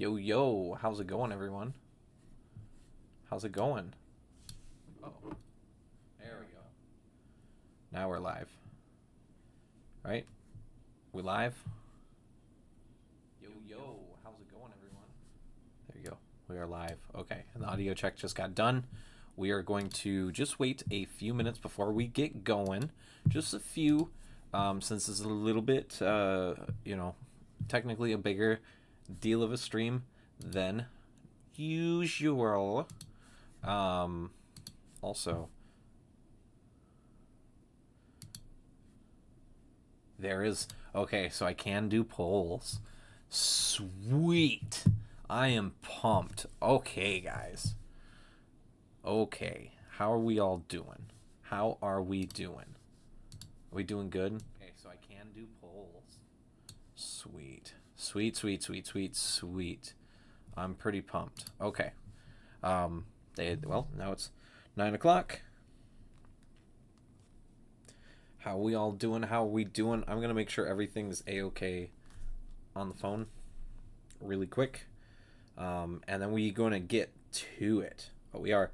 Yo, yo, how's it going, everyone? How's it going? Oh, there we go. Now we're live, right? We live? Yo, yo, how's it going, everyone? There you go. We are live. Okay, and the audio check just got done. We are going to just wait a few minutes before we get going. Just a few, since this is a little bit, technically a bigger deal of a stream than usual. Also, there is, okay, so I can do polls. Sweet. I am pumped. Okay, guys. Okay, how are we all doing? How are we doing? Are we doing good? Okay, so I can do polls. Sweet. Sweet, sweet, sweet, sweet, sweet. I'm pretty pumped. Okay. Now it's 9 o'clock. How are we all doing? How are we doing? I'm going to make sure everything's A-okay on the phone really quick. And then we're going to get to it. But we're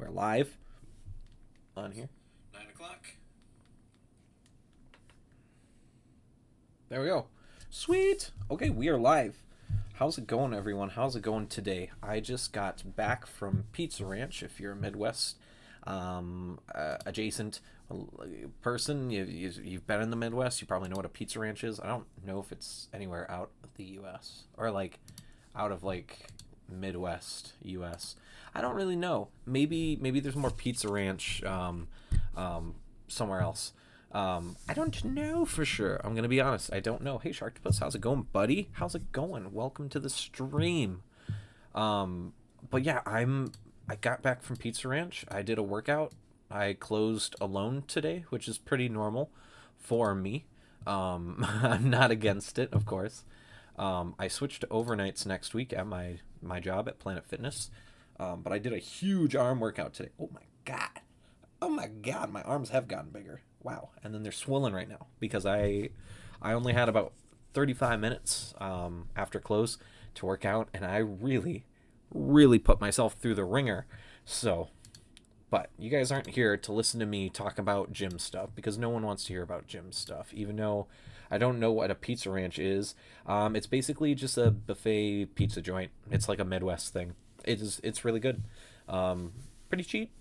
live on here. 9 o'clock. There we go. Sweet. Okay, we are live. How's it going, everyone? How's it going today? I just got back from Pizza Ranch. If you're a Midwest adjacent person, you've been in the Midwest, you probably know what a Pizza Ranch is. I don't know if it's anywhere out of the U.S. or out of Midwest U.S. I don't really know. Maybe there's more Pizza Ranch somewhere else. I don't know for sure. I'm gonna be honest. I don't know. Hey, Sharktopus, how's it going, buddy? How's it going? Welcome to the stream. But yeah, I got back from Pizza Ranch. I did a workout. I closed alone today, which is pretty normal for me. I'm not against it, of course. I switched to overnights next week at my job at Planet Fitness. But I did a huge arm workout today. Oh my god. Oh my god, my arms have gotten bigger. Wow. And then they're swollen right now because I only had about 35 minutes after close to work out, and I really put myself through the ringer. So, but you guys aren't here to listen to me talk about gym stuff because no one wants to hear about gym stuff, even though I don't know what a Pizza Ranch is. It's basically just a buffet pizza joint. It's like a Midwest thing. It's really good. Pretty cheap.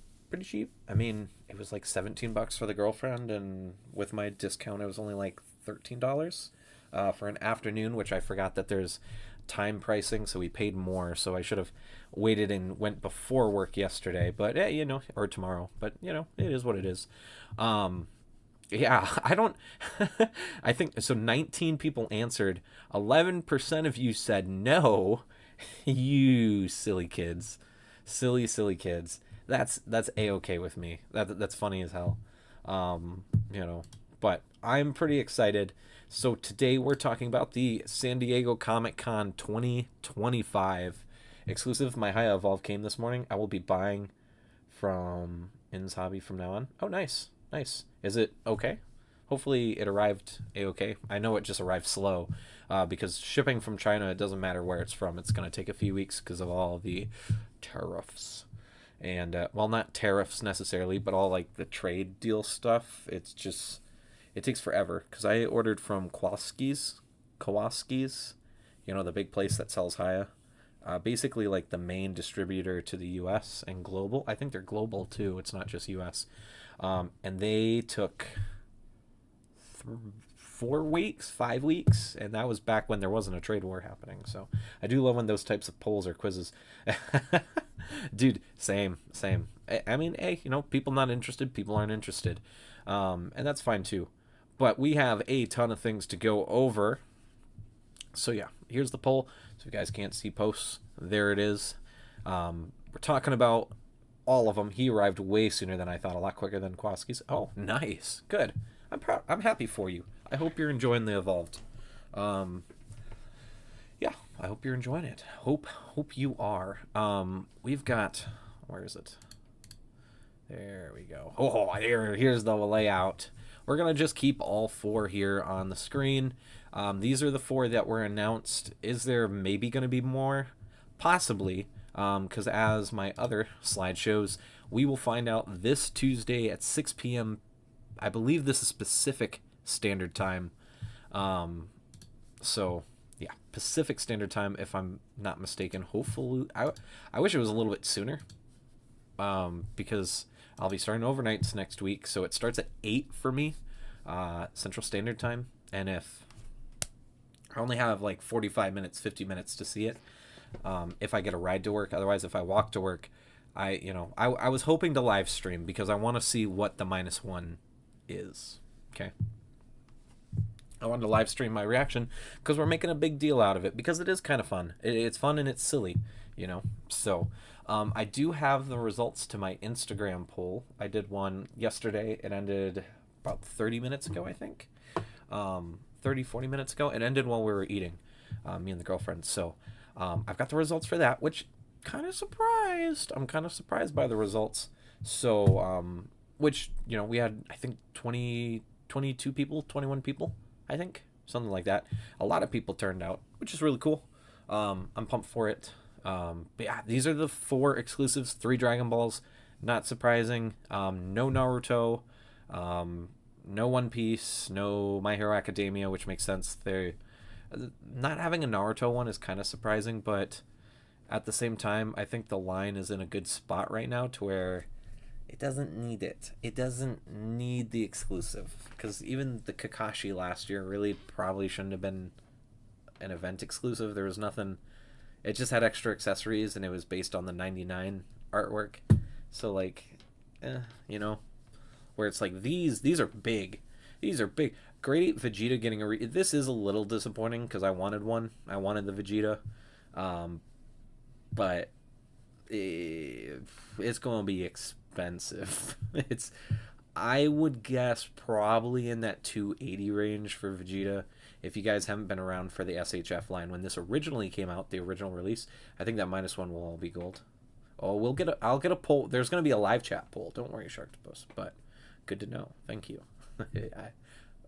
I mean, it was like $17 for the girlfriend, and with my discount, it was only like $13 for an afternoon, which I forgot that there's time pricing, so we paid more. So I should have waited and went before work yesterday, but or tomorrow. But it is what it is. Yeah, I don't. I think so. 19 people answered. 11% of you said no. You silly kids, silly kids. That's A-okay with me. That's funny as hell. But I'm pretty excited. So today we're talking about the San Diego Comic-Con 2025 exclusive. My High Evolve came this morning. I will be buying from In's Hobby from now on. Oh, nice. Is it okay? Hopefully it arrived A-okay. I know it just arrived slow because shipping from China, it doesn't matter where it's from. It's going to take a few weeks because of all the tariffs. And not tariffs necessarily, but all the trade deal stuff. It takes forever because I ordered from Kowalski's, the big place that sells Haya. Basically the main distributor to the US and global. I think they're global too. It's not just US. And they took 5 weeks, and that was back when there wasn't a trade war happening. So I do love when those types of polls or quizzes. Dude, same. I mean, hey, people not interested, people aren't interested. And that's fine too. But we have a ton of things to go over. So yeah, here's the poll. So if you guys can't see posts, there it is. We're talking about all of them. He arrived way sooner than I thought, a lot quicker than Kowalski's. Oh, nice. Good. I'm proud. I'm happy for you. I hope you're enjoying the Evolved. Yeah, I hope you're enjoying it. Hope you are. We've got, where is it? There we go. Oh, here's the layout. we're going to just keep all 4 here on the screen. These are the 4 that were announced. Is there maybe going to be more? Possibly, because as my other slide shows, we will find out this Tuesday at 6 p.m. I believe this is Pacific Standard Time. So, yeah, Pacific Standard Time, if I'm not mistaken. Hopefully, I wish it was a little bit sooner, because I'll be starting overnights next week. So it starts at 8 for me, Central Standard Time. And if I only have like 45 minutes, 50 minutes to see it, if I get a ride to work. Otherwise, if I walk to work, I was hoping to live stream because I want to see what the -1 is. Okay. I wanted to live stream my reaction because we're making a big deal out of it because it is kind of fun. It's fun and it's silly, you know. So I do have the results to my Instagram poll. I did one yesterday. It ended about 30 minutes ago, I think. 30, 40 minutes ago. It ended while we were eating, me and the girlfriend. So I've got the results for that, which kind of surprised. I'm kind of surprised by the results. So, which, you know, we had, I think, 22 people, 21 people, I think, something like that. A lot of people turned out, which is really cool. I'm pumped for it. But yeah, these are the 4 exclusives, 3 Dragon Balls. Not surprising. No Naruto, no One Piece, no My Hero Academia, which makes sense. They're not having a Naruto one is kind of surprising, but at the same time, I think the line is in a good spot right now to where it doesn't need it. It doesn't need the exclusive, because even the Kakashi last year really probably shouldn't have been an event exclusive. There was nothing. It just had extra accessories, and it was based on the 99 artwork. So, like, you know, where it's like these are big. These are big. Grade 8 Vegeta getting a this is a little disappointing because I wanted one. I wanted the Vegeta, but it's going to be expensive. I would guess probably in that 280 range for Vegeta. If you guys haven't been around for the SHF line when this originally came out, the original release, I think that -1 will all be gold. Oh, I'll get a poll. There's going to be a live chat poll. Don't worry, Sharktopus. But good to know. Thank you.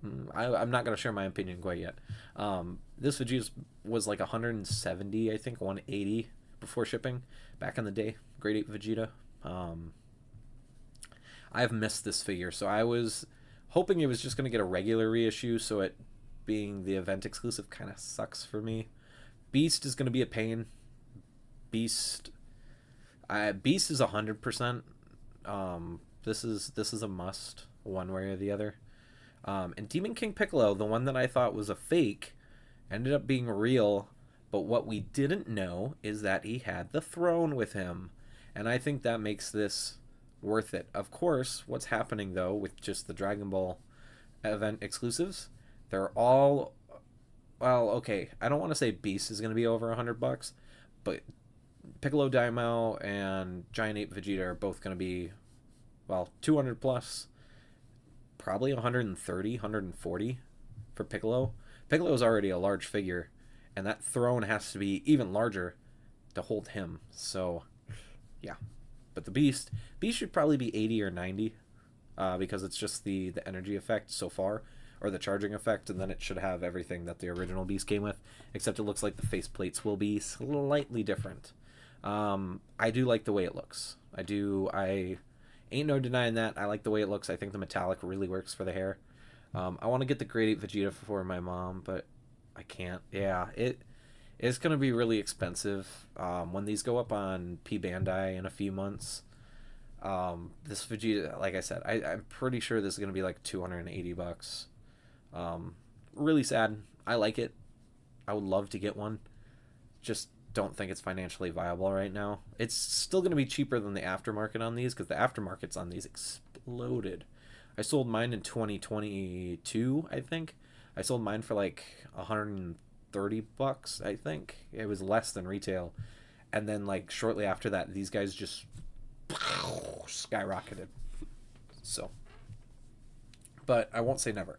I'm not going to share my opinion quite yet. This Vegeta was like 170, I think, 180 before shipping back in the day. Grade 8 Vegeta. I've missed this figure, so I was hoping it was just going to get a regular reissue, so it being the event exclusive kind of sucks for me. Beast is going to be a pain. Beast is 100%. This is a must, one way or the other. And Demon King Piccolo, the one that I thought was a fake, ended up being real. But what we didn't know is that he had the throne with him, and I think that makes this worth it. Of course, what's happening though with just the Dragon Ball event exclusives, they're all, well, okay, I don't want to say Beast is going to be over $100, but Piccolo Daimao and Giant Ape Vegeta are both going to be, well, 200 plus, probably 130, 140 for Piccolo. Piccolo is already a large figure, and that throne has to be even larger to hold him. So, yeah. But the Beast should probably be 80 or 90, because it's just the energy effect so far, or the charging effect, and then it should have everything that the original Beast came with, except it looks like the faceplates will be slightly different. I do like the way it looks. I ain't no denying that. I like the way it looks. I think the metallic really works for the hair. I want to get the Grade 8 Vegeta for my mom, but I can't. Yeah, it's going to be really expensive. When these go up on P Bandai in a few months, this Vegeta, like I said, I'm pretty sure this is going to be like $280. Really sad. I like it. I would love to get one. Just don't think it's financially viable right now. It's still going to be cheaper than the aftermarket on these, because the aftermarkets on these exploded. I sold mine in 2022, I think. I sold mine for like $130, I think. It was less than retail. And then like shortly after that, these guys just skyrocketed. So, but I won't say never.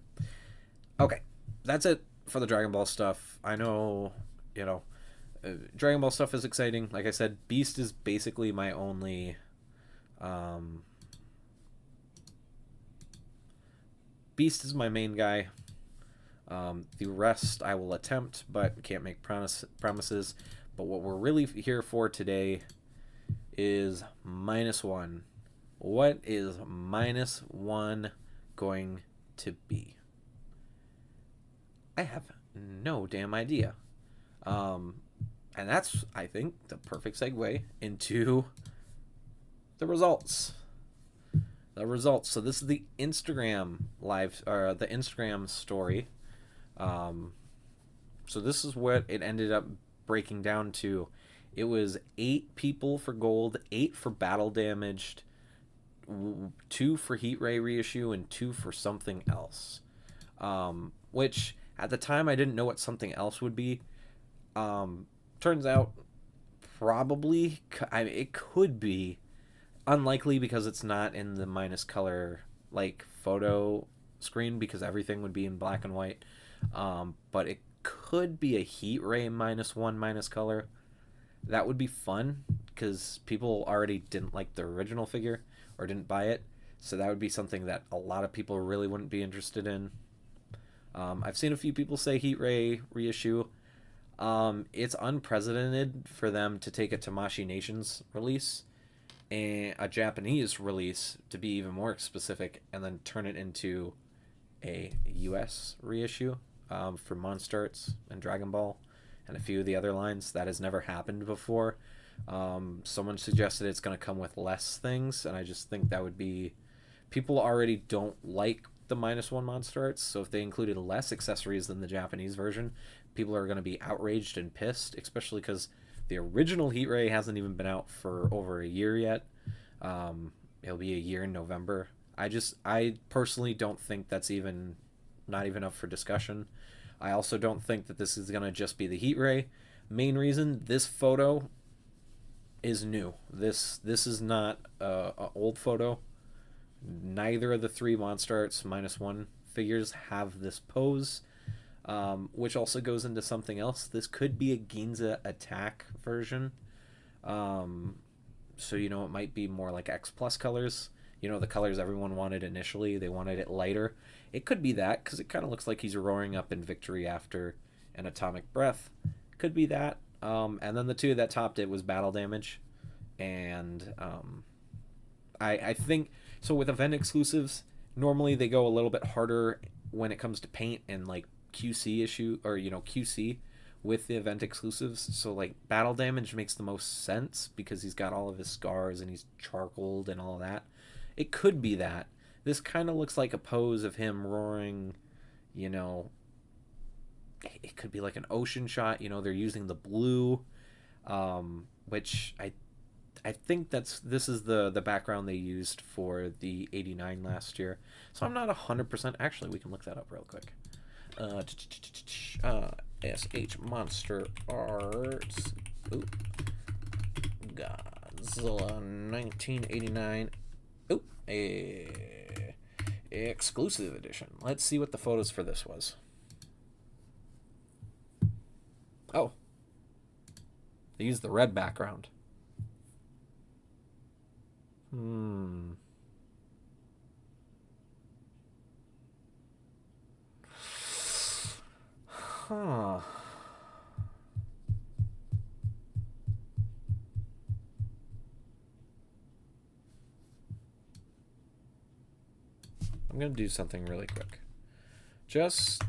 Okay, that's it for the Dragon Ball stuff. I know, you know, Dragon Ball stuff is exciting. Like I said, Beast is basically my only Beast is my main guy. The rest I will attempt, but can't make promises. But what we're really here for today is -1. What is -1 going to be? I have no damn idea. And that's, I think, the perfect segue into the results. So this is the Instagram live, or the Instagram story. So this is what it ended up breaking down to. It was 8 people for gold, 8 for battle damaged, 2 for heat ray reissue, and 2 for something else. Which at the time I didn't know what something else would be. Turns out probably, it could be unlikely because it's not in the minus color like photo screen, because everything would be in black and white. But it could be a heat ray -1 minus color. That would be fun because people already didn't like the original figure or didn't buy it, so that would be something that a lot of people really wouldn't be interested in. I've seen a few people say heat ray reissue. It's unprecedented for them to take a Tamashii Nations release and a Japanese release, to be even more specific, and then turn it into a US reissue for MonsterArts and Dragon Ball and a few of the other lines. That has never happened before. Someone suggested it's going to come with less things, and I just think that would be... People already don't like the -1 MonsterArts, so if they included less accessories than the Japanese version, people are going to be outraged and pissed, especially because the original Heat Ray hasn't even been out for over a year yet. It'll be a year in November. I personally don't think that's not even up for discussion. I also don't think that this is going to just be the Heat Ray. Main reason, this photo is new. This is not a old photo. Neither of the 3 MonsterArts -1 figures have this pose, which also goes into something else. This could be a Ginza attack version. So, it might be more like X Plus colors. The colors everyone wanted initially. They wanted it lighter. It could be that, because it kind of looks like he's roaring up in victory after an atomic breath. Could be that. And then the 2 that topped it was battle damage. And I think... So with event exclusives, normally they go a little bit harder when it comes to paint and like QC issue, or QC with the event exclusives. So like battle damage makes the most sense because he's got all of his scars and he's charcoaled and all of that. It could be that. This kind of looks like a pose of him roaring, it could be like an ocean shot. They're using the blue, which I think this is the background they used for the 89 last year. So I'm not 100%. Actually, we can look that up real quick. SH MonsterArts. Ooh. Godzilla 1989. Ooh. Exclusive edition. Let's see what the photos for this was. Oh. They used the red background. Huh. I'm going to do something really quick. Just...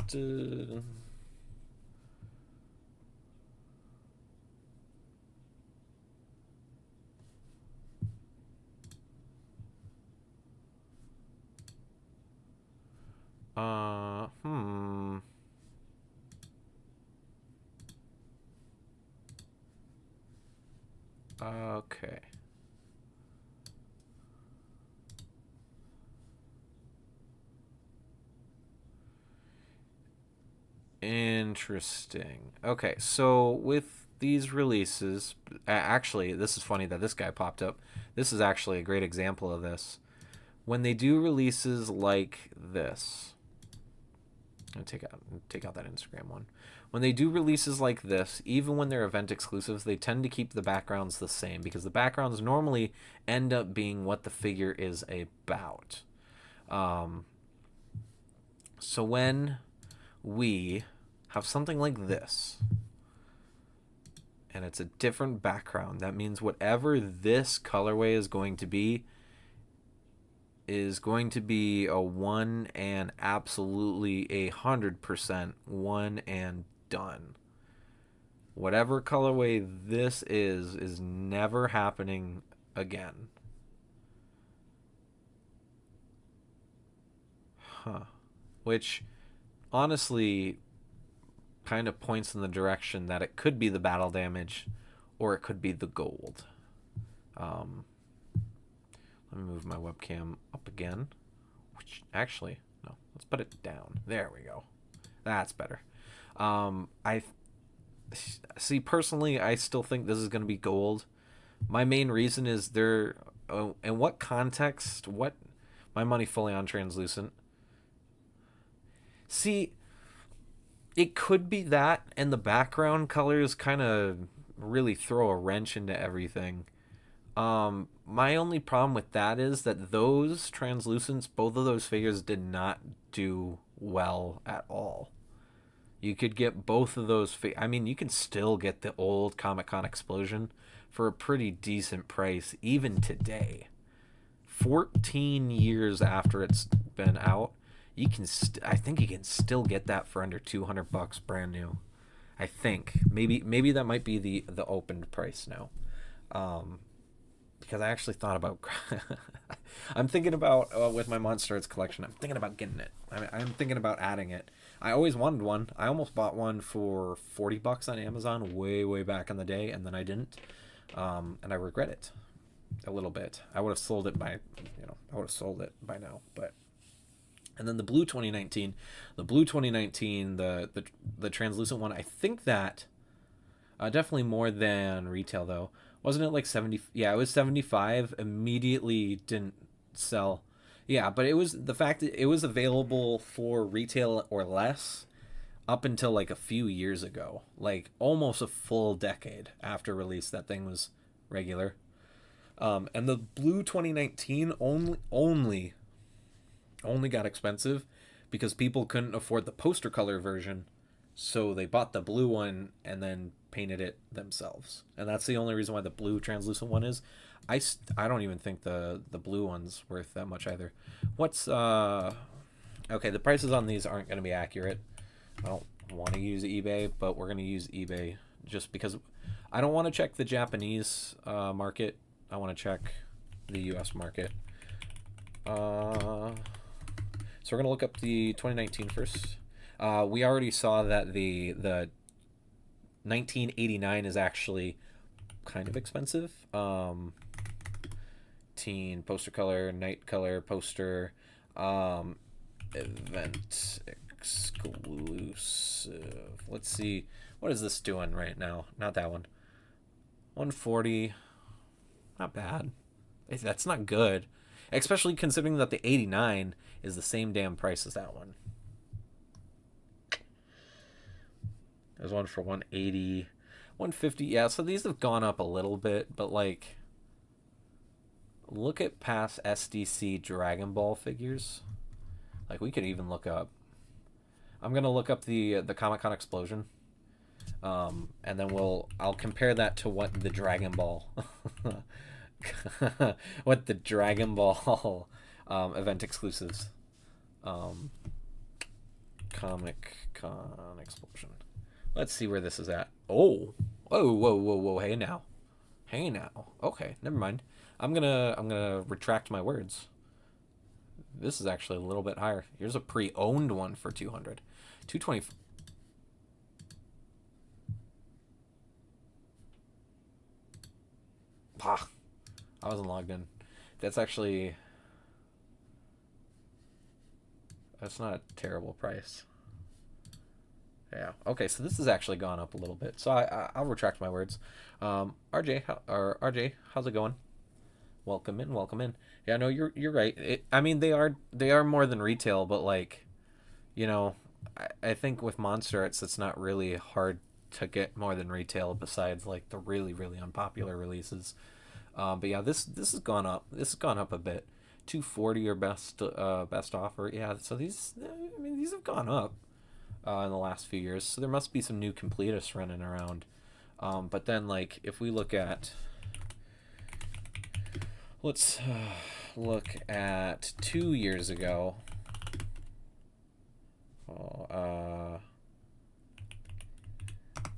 Okay. Interesting. Okay, so with these releases, actually, this is funny that this guy popped up. This is actually a great example of this. When they do releases like this, I'll take out that Instagram one. When they do releases like this, even when they're event exclusives, they tend to keep the backgrounds the same because the backgrounds normally end up being what the figure is about. So when we have something like this, and it's a different background, that means whatever this colorway is going to be a one and absolutely 100% one and done. Whatever colorway this is never happening again. Huh. Which, honestly, kind of points in the direction that it could be the battle damage, or it could be the gold. Let me move my webcam up again. Which, actually, no, let's put it down. There we go. That's better. I see, personally, I still think this is going to be gold. My main reason is in what context, what, my money fully on translucent. See, it could be that, and the background colors kind of really throw a wrench into everything. My only problem with that is that those translucents, both of those figures did not do well at all. You could get both of those. I mean, you can still get the old Comic-Con Explosion for a pretty decent price, even today. 14 years after it's been out, you can. I think you can still get that for under $200 brand new. I think maybe that might be the opened price now. Because I actually thought about. I'm thinking about with my MonsterArts collection. I'm thinking about getting it. I'm thinking about adding it. I always wanted one. I almost bought one for $40 on Amazon way back in the day, and then I didn't, and I regret it a little bit. I would have sold it by now. But and then the blue 2019, the translucent one. I think that definitely more than retail though. Wasn't it like 70? Yeah, it was 75. Immediately didn't sell. Yeah, but it was the fact that it was available for retail or less up until like a few years ago, like almost a full decade after release. That thing was regular. And the blue 2019 only got expensive because people couldn't afford the poster color version, so they bought the blue one and then painted it themselves. And that's the only reason why the blue translucent one is. I don't even think the blue one's worth that much either. What's okay, the prices on these aren't going to be accurate. I don't want to use eBay, but we're going to use eBay just because I don't want to check the Japanese market. I want to check the US market. So we're going to look up the 2019 first. We already saw that the 1989 is actually kind of expensive. Teen poster color, night color poster, event exclusive. Let's see, what is this doing right now? Not that one. 140. Not bad. That's not good, especially considering that the 89 is the same damn price as that one. There's one for 180, 150. Yeah, so these have gone up a little bit, but like, look at past SDC Dragon Ball figures. Like, we could even look up. I'm gonna look up the Comic-Con Explosion, and then I'll compare that to what the Dragon Ball, what the Dragon Ball event exclusives, Comic-Con Explosion. Let's see where this is at. Oh, whoa! Hey now. Okay, never mind. I'm gonna retract my words. This is actually a little bit higher. Here's a pre-owned one for 200, 220. I wasn't logged in. That's not a terrible price. Yeah. Okay, so this has actually gone up a little bit. So I'll retract my words. RJ, how's it going? Welcome in. Yeah, no, you're right. I mean, they are more than retail, but like, you know, I think with MonsterArts, it's not really hard to get more than retail besides like the really unpopular releases. But yeah, this has gone up. This has gone up a bit. 240 or best offer. Yeah, so these, I mean, these have gone up in the last few years. So there must be some new completists running around. But then, like, if we look at, let's look at 2 years ago.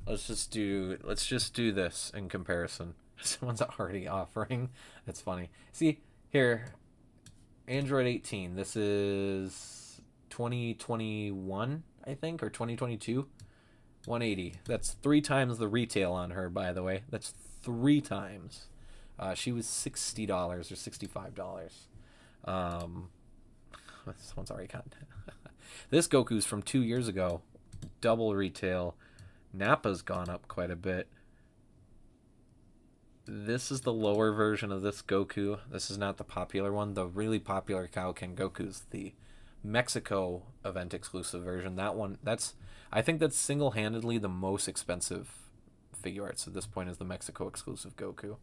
Let's just do this in comparison. Someone's already offering. That's funny. See here, Android 18. This is 2021, I think, or 2022. 180. That's 3 times the retail on her, by the way. That's 3 times. She was $60 or $65. Someone's already got this Goku's from 2 years ago. Double retail. Nappa's gone up quite a bit. This is the lower version of this Goku. This is not the popular one. The really popular Kaioken Goku's the Mexico event exclusive version. That one, I think that's single-handedly the most expensive Figuarts at this point, is the Mexico exclusive Goku,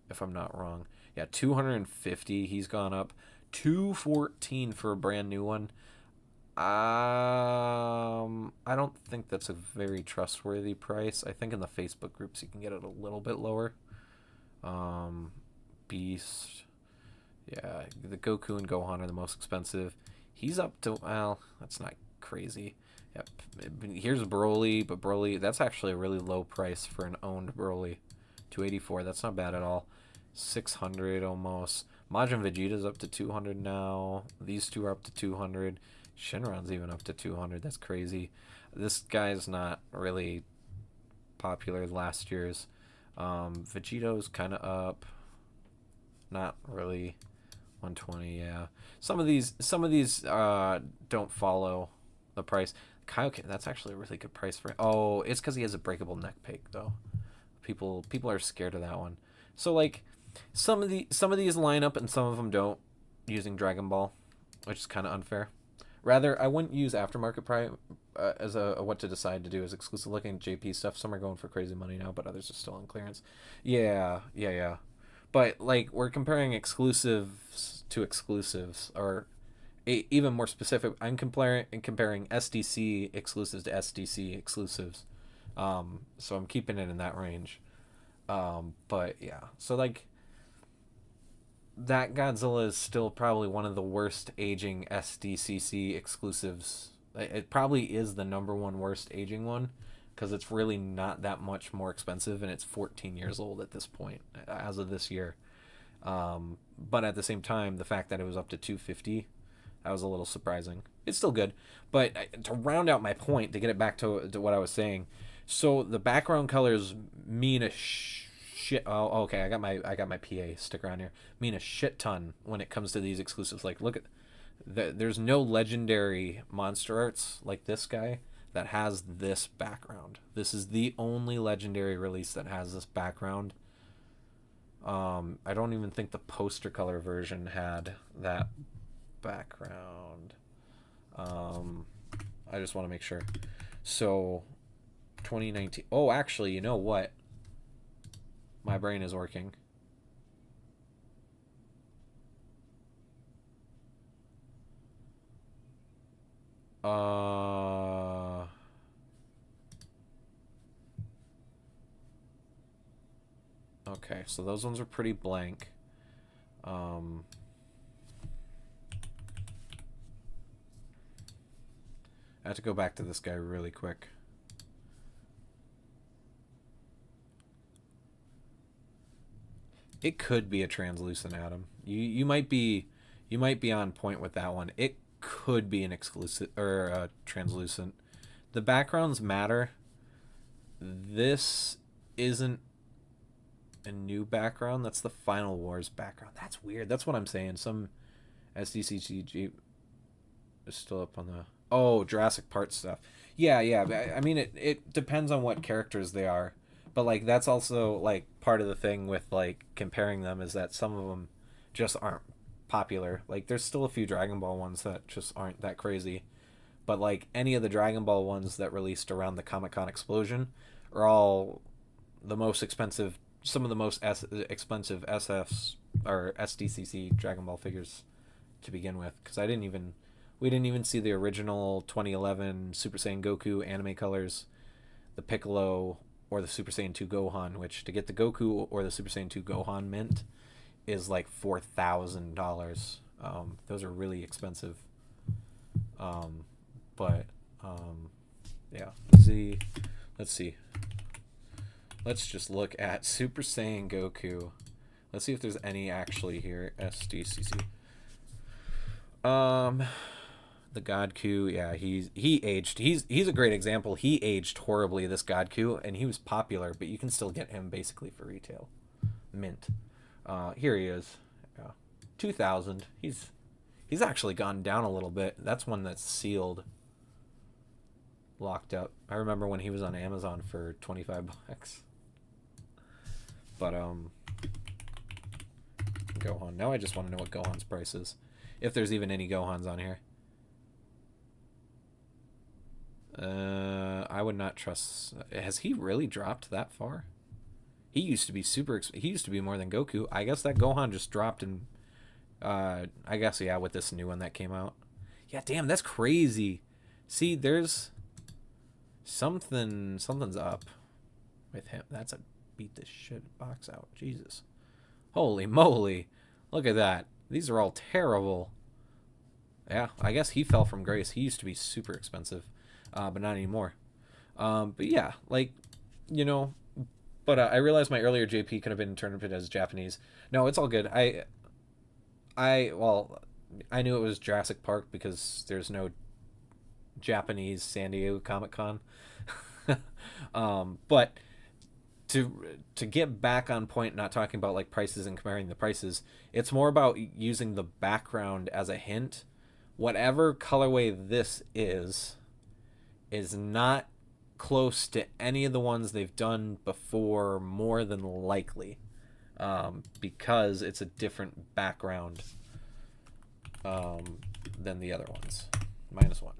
if I'm not wrong. Yeah, 250. He's gone up. 214 for a brand new one. I don't think that's a very trustworthy price. I think in the Facebook groups you can get it a little bit lower. Beast. Yeah, the Goku and Gohan are the most expensive. He's up to, well, that's not crazy. Yep. Here's Broly, but Broly, that's actually a really low price for an owned Broly. 284, that's not bad at all. 600 almost. Majin Vegeta's up to 200 now. These two are up to 200. Shenron's even up to 200. That's crazy. This guy's not really popular last year's. Vegeto's kind of up. Not really. 120, yeah. Some of these don't follow the price. Kaioken, that's actually a really good price for it. Oh, it's because he has a breakable neck pick, though. People are scared of that one. So like, some of these line up and some of them don't, using Dragon Ball, which is kind of unfair. Rather, I wouldn't use aftermarket price as a what to decide to do as exclusive. Looking at JP stuff, some are going for crazy money now, but others are still on clearance. Yeah. But like, we're comparing exclusives to exclusives, or even more specific, I'm comparing SDC exclusives to SDC exclusives. So I'm keeping it in that range. But yeah, so like, that Godzilla is still probably one of the worst aging SDCC exclusives. It probably is the #1 worst aging one, because it's really not that much more expensive, and it's 14 years old at this point, as of this year. But at the same time, the fact that it was up to 250, that was a little surprising. It's still good, but to round out my point, to get it back to what I was saying, so the background colors mean a shit. Oh, okay. I got my PA sticker on here. Mean a shit ton when it comes to these exclusives. Like, look at there's no legendary MonsterArts like this guy that has this background. This is the only legendary release that has this background. I don't even think the poster color version had that background. I just want to make sure. So 2019. Oh, actually, you know what? My brain is working. Okay, so those ones are pretty blank. I have to go back to this guy really quick. It could be a translucent atom. You might be on point with that one. It could be an exclusive or a translucent. The backgrounds matter. This isn't a new background. That's the Final Wars background. That's weird. That's what I'm saying. Some SDCC is still up on the Jurassic Park stuff. Yeah. I mean, it depends on what characters they are. But like, that's also like part of the thing with like comparing them, is that some of them just aren't popular. Like, there's still a few Dragon Ball ones that just aren't that crazy. But like, any of the Dragon Ball ones that released around the Comic-Con explosion are all the most expensive, some of the most expensive SFs or SDCC Dragon Ball figures to begin with, because we didn't even see the original 2011 Super Saiyan Goku anime colors, the Piccolo, or the Super Saiyan 2 Gohan, which to get the Goku or the Super Saiyan 2 Gohan mint is like $4,000. Those are really expensive. But yeah, let's see. Let's just look at Super Saiyan Goku. Let's see if there's any actually here. SDCC. The Godku, yeah, he aged. He's a great example. He aged horribly, this Godku, and he was popular, but you can still get him basically for retail, mint. Here he is, yeah. 2,000. He's actually gone down a little bit. That's one that's sealed, locked up. I remember when he was on Amazon for $25. But Gohan. Now I just want to know what Gohan's price is, if there's even any Gohans on here. I would not trust. Has he really dropped that far? He used to be he used to be more than Goku. I guess that Gohan just dropped, and I guess, yeah, with this new one that came out. Yeah, damn, that's crazy. See, there's something's up with him. That's a beat this shit box out. Jesus. Holy moly. Look at that. These are all terrible. Yeah, I guess he fell from grace. He used to be super expensive, but not anymore. But yeah, like, you know, but I realized my earlier JP could have been interpreted as Japanese. No, it's all good. Well, I knew it was Jurassic Park because there's no Japanese San Diego Comic-Con. But to get back on point, not talking about like prices and comparing the prices, it's more about using the background as a hint. Whatever colorway this is not close to any of the ones they've done before, more than likely, because it's a different background than the other ones. -1.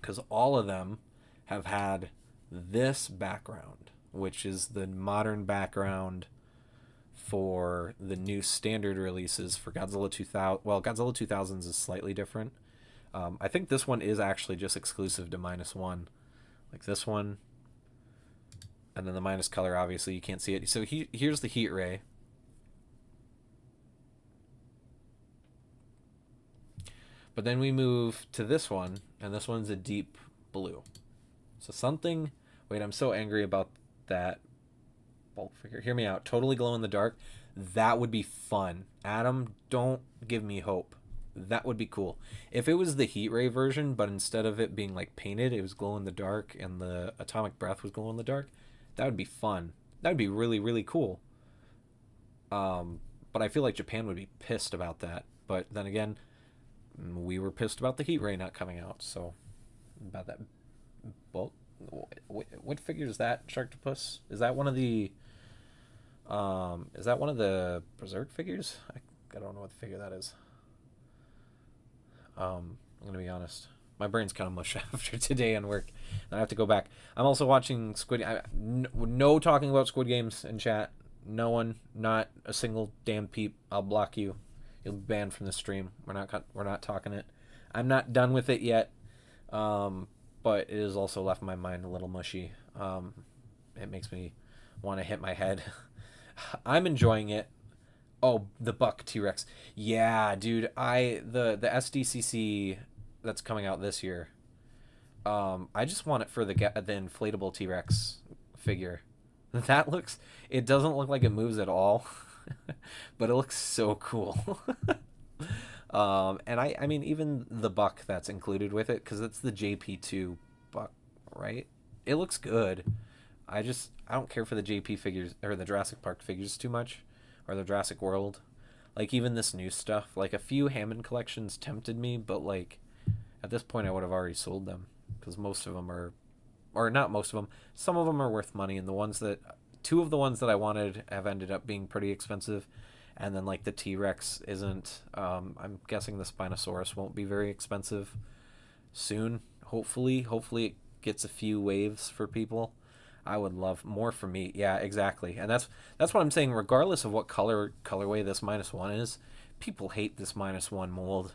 Because all of them have had this background, which is the modern background for the new standard releases for Godzilla 2000. Well, Godzilla 2000s is slightly different. I think this one is actually just exclusive to -1, like this one. And then the minus color, obviously you can't see it. So here's the heat ray. But then we move to this one, and this one's a deep blue. So something... Wait, I'm so angry about that bulk figure. Hear me out. Totally glow in the dark. That would be fun. Adam, don't give me hope. That would be cool. If it was the heat ray version, but instead of it being like painted, it was glow in the dark and the atomic breath was glow in the dark, that would be fun. That would be really, really cool. But I feel like Japan would be pissed about that. But then again, we were pissed about the heat ray not coming out. So about that bulk. What figure is that? Sharktopus? Is that one of the Berserk figures? I don't know what the figure that is. I'm gonna be honest. My brain's kind of mush after today and work, and I have to go back. I'm also watching no talking about Squid Games in chat. No one, not a single damn peep. I'll block you. You'll be banned from the stream. We're not talking it. I'm not done with it yet. But it has also left my mind a little mushy. It makes me want to hit my head. I'm enjoying it. Oh, the Buck T-Rex. Yeah, dude. The SDCC that's coming out this year. I just want it for the inflatable T-Rex figure. It doesn't look like it moves at all, but it looks so cool. And I mean, even the Buck that's included with it, because it's the JP2 Buck, right? It looks good. I don't care for the JP figures, or the Jurassic Park figures too much, or the Jurassic World. Like, even this new stuff, like, a few Hammond collections tempted me, but, like, at this point I would have already sold them, because most of them are, or not most of them, some of them are worth money, and two of the ones that I wanted have ended up being pretty expensive. And then, like, the T-Rex isn't. I'm guessing the Spinosaurus won't be very expensive soon. Hopefully it gets a few waves for people. I would love more for me. Yeah, exactly. And that's what I'm saying. Regardless of what colorway this -1 is, people hate this -1 mold.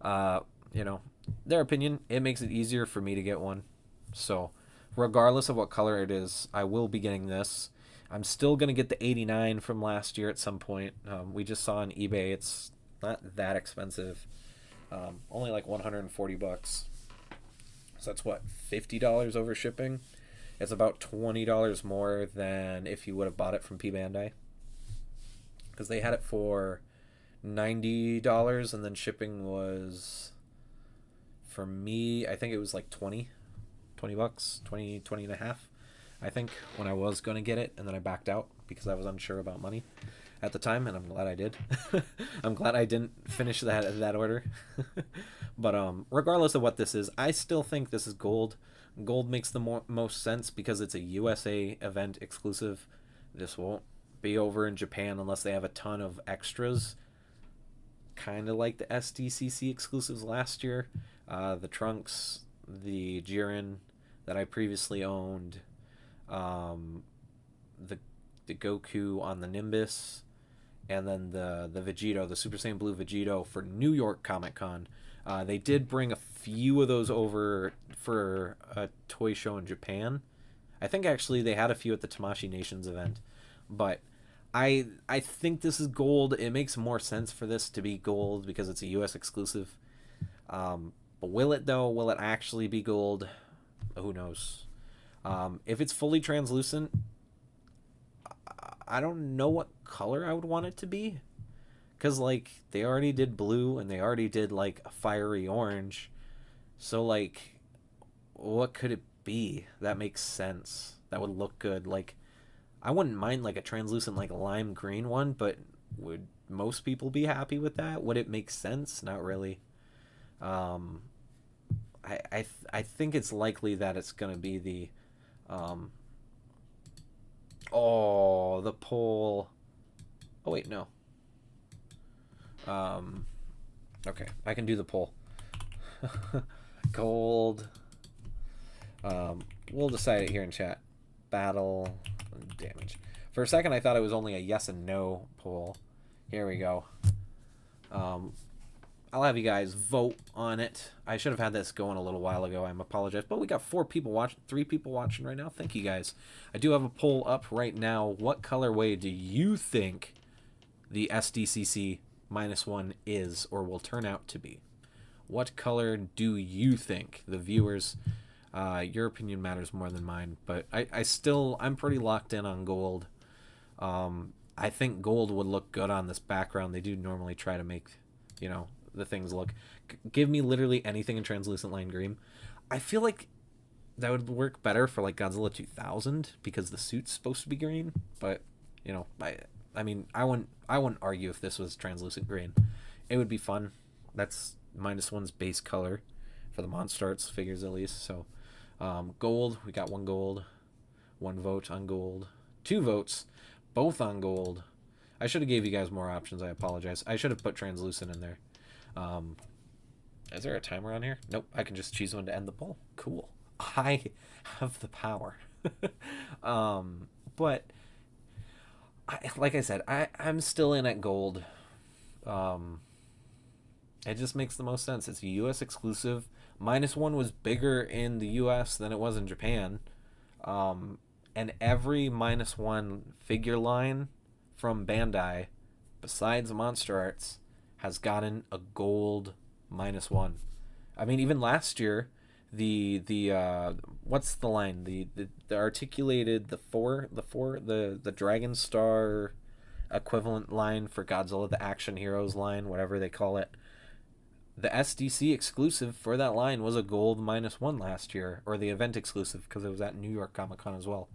Uh, you know, their opinion. It makes it easier for me to get one. So, regardless of what color it is, I will be getting this. I'm still gonna get the 89 from last year at some point. We just saw on eBay. It's not that expensive. Only like 140 bucks. So that's what, $50 over shipping. It's about $20 more than if you would have bought it from P Bandai, because they had it for $90 and then shipping was, for me, I think it was like 20 bucks, 20 and a half, I think, when I was going to get it, and then I backed out because I was unsure about money at the time, and I'm glad I did. I'm glad I didn't finish that order. But regardless of what this is, I still think this is gold. Gold makes the most sense because it's a USA event exclusive. This won't be over in Japan unless they have a ton of extras, kind of like the SDCC exclusives last year. The Trunks, the Jiren that I previously owned, the Goku on the Nimbus, and then the Vegito, the Super Saiyan Blue Vegito for New York Comic Con. They did bring a few of those over for a toy show in Japan. I think actually they had a few at the Tamashii Nations event, but I think this is gold. It makes more sense for this to be gold because it's a US exclusive. But will it though? Will it actually be gold? Who knows? If it's fully translucent, I don't know what color I would want it to be. Because, like, they already did blue and they already did, like, a fiery orange. So, like, what could it be that makes sense? That would look good. Like, I wouldn't mind, like, a translucent, like, lime green one, but would most people be happy with that? Would it make sense? Not really. I think it's likely that it's going to be the... oh, the pole... Oh, wait, no. Okay, I can do the poll. Gold. We'll decide it here in chat. Battle damage. For a second, I thought it was only a yes and no poll. Here we go. I'll have you guys vote on it. I should have had this going a little while ago. I apologize, but we got 3 people watching right now. Thank you guys. I do have a poll up right now. What colorway do you think the SDCC -1 is or will turn out to be? What color do you think? The viewers, your opinion matters more than mine, but I'm pretty locked in on gold. I think gold would look good on this background. They do normally try to make, the things look. Give me literally anything in translucent lime green. I feel like that would work better for like Godzilla 2000 because the suit's supposed to be green, but I mean, I wouldn't argue if this was translucent green. It would be fun. That's -1's base color for the MonsterArts figures at least. So, gold. We got 1 gold, 1 vote on gold, 2 votes, both on gold. I should have gave you guys more options. I apologize. I should have put translucent in there. Is there a timer on here? Nope. I can just choose one to end the poll. Cool. I have the power. But. Like I said, I'm still in at gold. It just makes the most sense. It's a U.S. exclusive. -1 was bigger in the U.S. than it was in Japan. And every -1 figure line from Bandai, besides MonsterArts, has gotten a gold -1. I mean, even last year, the what's the line, the articulated, the Dragon Star equivalent line for Godzilla, the Action Heroes line, whatever they call it, the SDC exclusive for that line was a gold -1 last year, or the event exclusive because it was at New York Comic Con as well.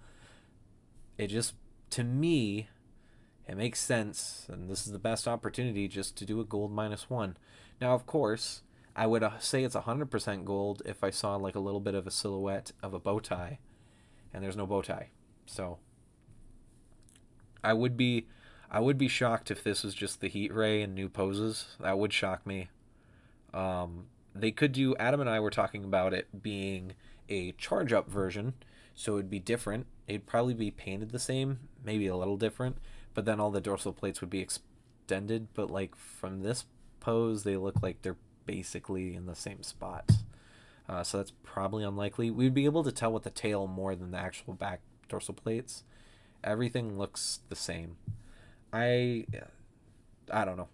It just, to me, it makes sense, and this is the best opportunity just to do a gold -1. Now, of course, I would say it's 100% gold if I saw like a little bit of a silhouette of a bow tie, and there's no bow tie. So I would be shocked if this was just the heat ray and new poses. That would shock me. They could do. Adam and I were talking about it being a charge up version, so it'd be different. It'd probably be painted the same, maybe a little different, but then all the dorsal plates would be extended. But like from this pose, they look like they're basically in the same spot. So that's probably unlikely. We'd be able to tell with the tail more than the actual back dorsal plates. Everything looks the same. I I don't know.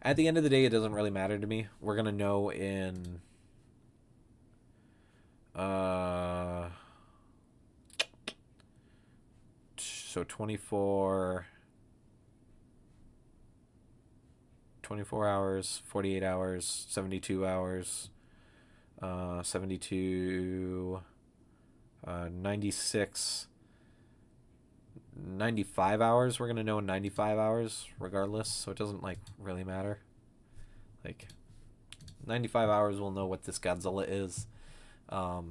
At the end of the day, it doesn't really matter to me. We're gonna know in so 24 hours, 48 hours, 72 hours, 72, 96, 95 hours. We're going to know in 95 hours regardless, so it doesn't like really matter. Like 95 hours we'll know what this Godzilla is. Yeah,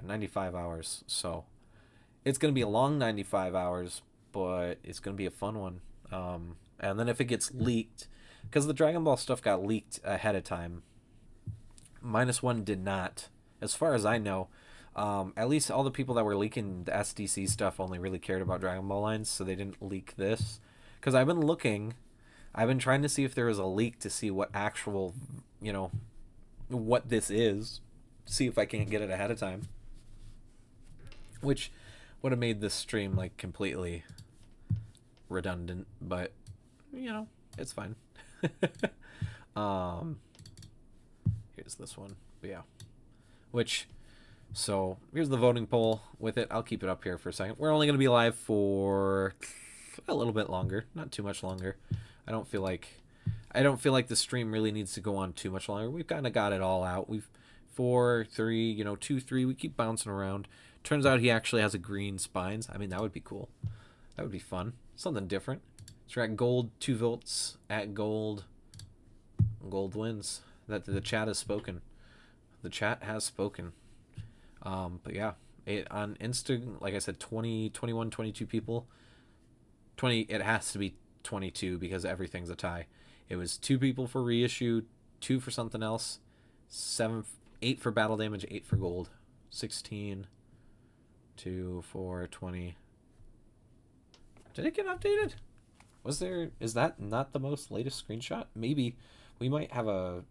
95 hours. So it's going to be a long 95 hours, but it's going to be a fun one. And then if it gets leaked, because the Dragon Ball stuff got leaked ahead of time, -1 did not, as far as I know. At least all the people that were leaking the SDCC stuff only really cared about Dragon Ball lines, so they didn't leak this. Because I've been trying to see if there was a leak to see what actual, what this is. See if I can't get it ahead of time. Which would have made this stream like completely redundant, but it's fine. Here's this one. But yeah. So here's the voting poll with it. I'll keep it up here for a second. We're only going to be live for a little bit longer, not too much longer. I don't feel like the stream really needs to go on too much longer. We've kind of got it all out. We've 4, 3, 2, 3. We keep bouncing around. Turns out he actually has a green spines. I mean, that would be cool. That would be fun. Something different. So we're at gold, 2 votes at gold. Gold wins. That the chat has spoken. The chat has spoken. But yeah, on Insta, like I said, 20, 21, 22 people. 20. It has to be 22 because everything's a tie. It was 2 people for reissue, 2 for something else, 8 for battle damage, 8 for gold, 16, 2, 4, 20. Did it get updated? Is that not the most latest screenshot? Maybe we might have a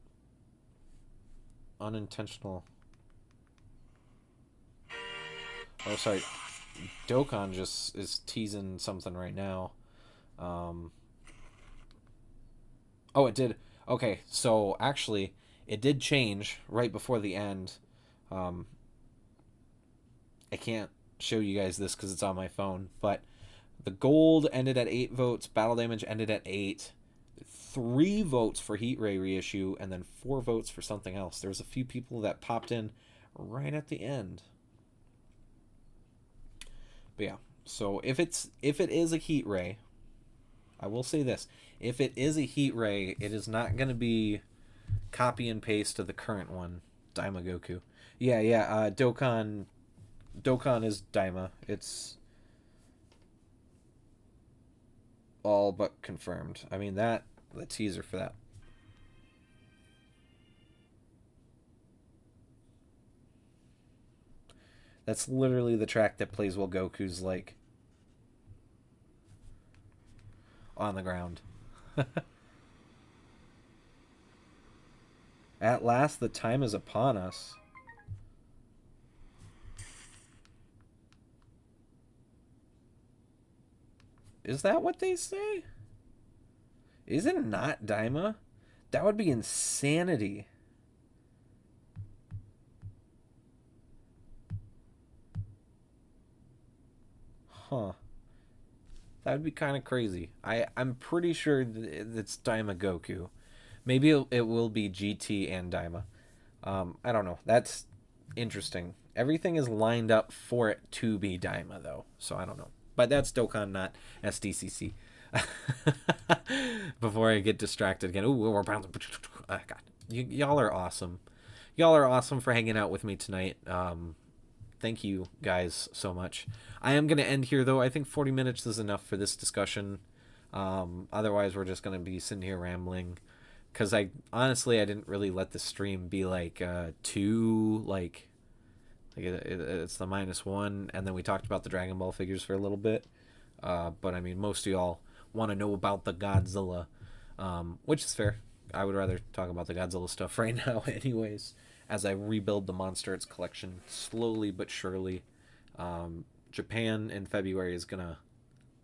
unintentional. Oh, sorry. Dokkan just is teasing something right now. Oh, it did. Okay, so actually, it did change right before the end. I can't show you guys this because it's on my phone, but the gold ended at 8 votes. Battle damage ended at 8. 3 votes for Heat Ray reissue, and then 4 votes for something else. There was a few people that popped in right at the end. But yeah, so if it is a Heat Ray, I will say this: if it is a Heat Ray, it is not going to be copy and paste to the current one, Daima Goku. Yeah. Dokkan is Daima. It's all but confirmed. I mean the teaser for that. That's literally the track that plays while Goku's like on the ground. At last, the time is upon us. Is that what they say? Is it not Daima? That would be insanity. Huh. That would be kind of crazy. I'm pretty sure it's Daima Goku. Maybe it will be GT and Daima. I don't know. That's interesting. Everything is lined up for it to be Daima, though. So I don't know. But that's Dokkan, not SDCC. Before I get distracted again. Ooh, we're bouncing. Oh, God. Y'all are awesome. Y'all are awesome for hanging out with me tonight. Thank you guys so much. I am going to end here, though. I think 40 minutes is enough for this discussion. Otherwise, we're just going to be sitting here rambling. Because I didn't really let the stream be like too like Like it's the -1, and then we talked about the Dragon Ball figures for a little bit. But I mean, most of y'all want to know about the Godzilla, which is fair. I would rather talk about the Godzilla stuff right now, anyways, as I rebuild the MonsterArts collection slowly but surely. Japan in February is gonna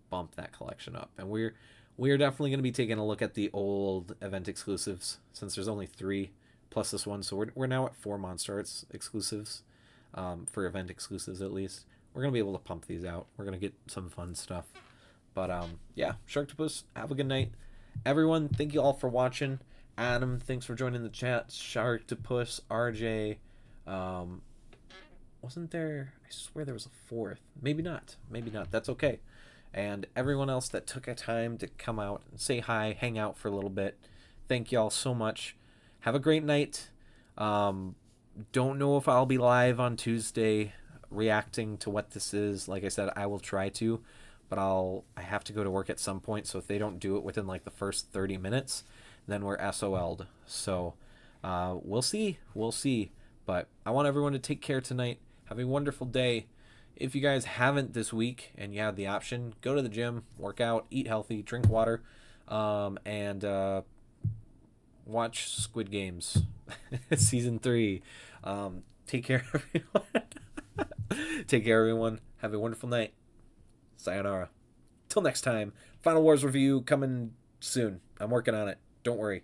bump that collection up, and we're definitely gonna be taking a look at the old event exclusives, since there's only 3 plus this one, so we're now at 4 MonsterArts exclusives, for event exclusives at least. We're gonna be able to pump these out. We're gonna get some fun stuff. But yeah, Sharktopus, have a good night, everyone. Thank you all for watching. Adam, thanks for joining the chat. Sharktopus, RJ, wasn't there? I swear there was a 4th. Maybe not. Maybe not. That's okay. And everyone else that took a time to come out and say hi, hang out for a little bit. Thank y'all so much. Have a great night. Don't know if I'll be live on Tuesday reacting to what this is. Like I said, I will try to, but I have to go to work at some point. So if they don't do it within like the first 30 minutes, then we're SOL'd. So we'll see. We'll see. But I want everyone to take care tonight. Have a wonderful day. If you guys haven't this week and you have the option, go to the gym, work out, eat healthy, drink water, and watch Squid Games season 3. Take care, everyone. Take care, everyone. Have a wonderful night. Sayonara. Till next time. Final Wars review coming soon. I'm working on it. Don't worry.